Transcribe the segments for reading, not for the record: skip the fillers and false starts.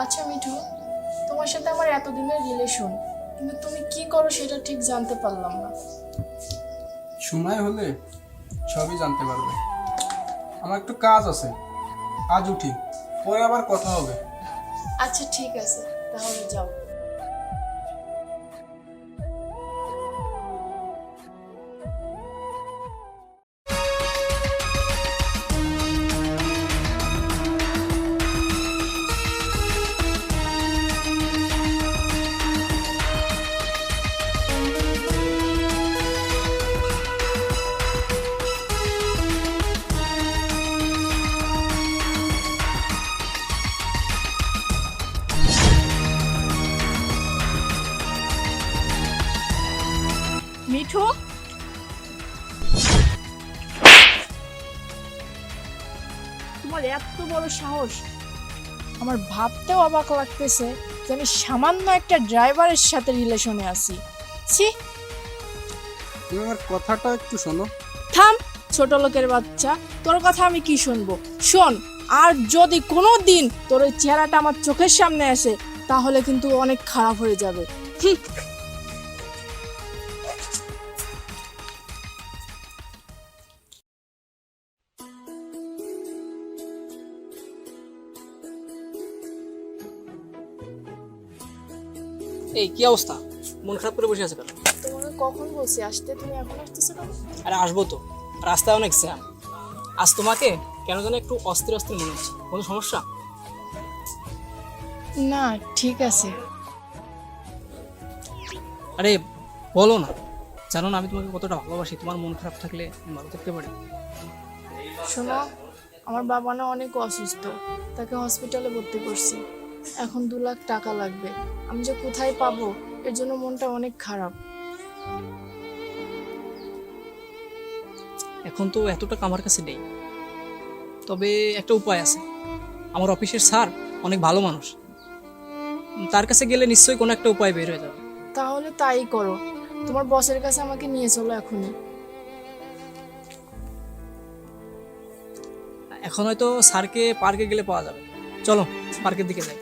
আচ্ছা মিঠু, তোমার সাথে আমার এতদিনের রিলেশন, কিন্তু তুমি কি করো সেটা ঠিক জানতে পারলাম না। সময় হলে সবই জানতে পারবে। আমার একটু কাজ আছে, আজ উঠি, পরে আবার কথা হবে। আচ্ছা ঠিক আছে, তাহলে যাও। মিঠু, তোমার এত বড় সাহস! আমার ভাবতেও অবাক লাগতেছে যে আমি সামান্য একটা ড্রাইভারের সাথে রিলেশনে আছি। ছি! তুমি আমার কথাটা একটু শোনো। থাম, ছোট লোকের বাচ্চা, তোর কথা আমি কি শুনবো? শোন, আর যদি কোনো দিন তোর ওই চেহারাটা আমার চোখের সামনে আসে তাহলে কিন্তু অনেক খারাপ হয়ে যাবে। হুম। এই কি অবস্থা? মন খারাপ করে বসে আছে কেন? তোমাকে কখন বলছি আসতে, তুমি এখন আসতেছো কেন? আরে আসবো তো, রাস্তায় অনেক জ্যাম। আজ তোমাকে কেন যেন একটু অস্থির অস্থির মনে হচ্ছে। কোনো সমস্যা? না, ঠিক আছে। আরে বলো না, জানো না আমি তোমাকে কতটা ভালোবাসি। তোমার মন খারাপ থাকলে আমি ভালো থাকতে পারি? শোনো, আমার বাবা না অনেক অসুস্থ, তাকে হসপিটালে ভর্তি করছি। এখন 2 লাখ টাকা লাগবে, আমি যে কোথায় পাবো, এর জন্য মনটা অনেক খারাপ। এখন তো এত টাকা আমার কাছে নেই, তবে একটা উপায় আছে। আমার অফিসের স্যার অনেক ভালো মানুষ, তার কাছে গেলে নিশ্চয়ই কোনো একটা উপায় বের হয়ে যাবে। তাহলে তাই করো, তোমার বসের কাছে আমাকে নিয়ে চলো এখনই। এখন হয়তো স্যারকে পার্কে গেলে পাওয়া যাবে। চলো পার্কের দিকে যাই।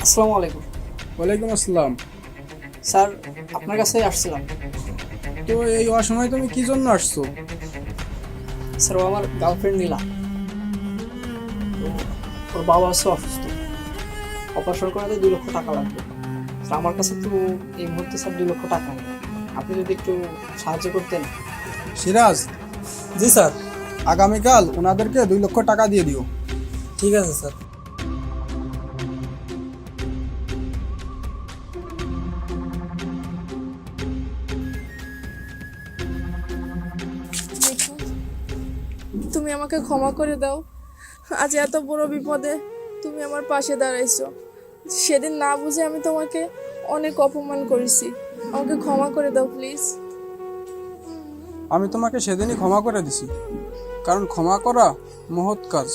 আসসালামু আলাইকুম। ওয়ালাইকুম আসসালাম। স্যার, আপনার কাছেই আসছিলাম। তো এই অসময়ে তুমি কি জন্য আসছো? স্যার, ও আমার গার্লফ্রেন্ড নীলা। তো ওর বাবা হচ্ছে অসুস্থ, অপারেশন করাতে 2 লক্ষ টাকা লাগবে। স্যার, আমার কাছে তো এই মুহূর্তে স্যার 2 লক্ষ টাকা নেই। আপনি যদি একটু সাহায্য করতেন। সিরাজ, জি স্যার। আগামীকাল ওনাদেরকে 2 লক্ষ টাকা দিয়ে দিও। ঠিক আছে স্যার। মিঠু, তুমি আমাকে ক্ষমা করে দাও। আজ এত বড় বিপদে তুমি আমার পাশে দাঁড়াইছো। সেদিন না বুঝে আমি তোমাকে অনেক অপমান করেছি, আমাকে ক্ষমা করে দাও প্লিজ। আমি তোমাকে সেদিনই ক্ষমা করে দিছি, কারণ ক্ষমা করা মহৎ কাজ।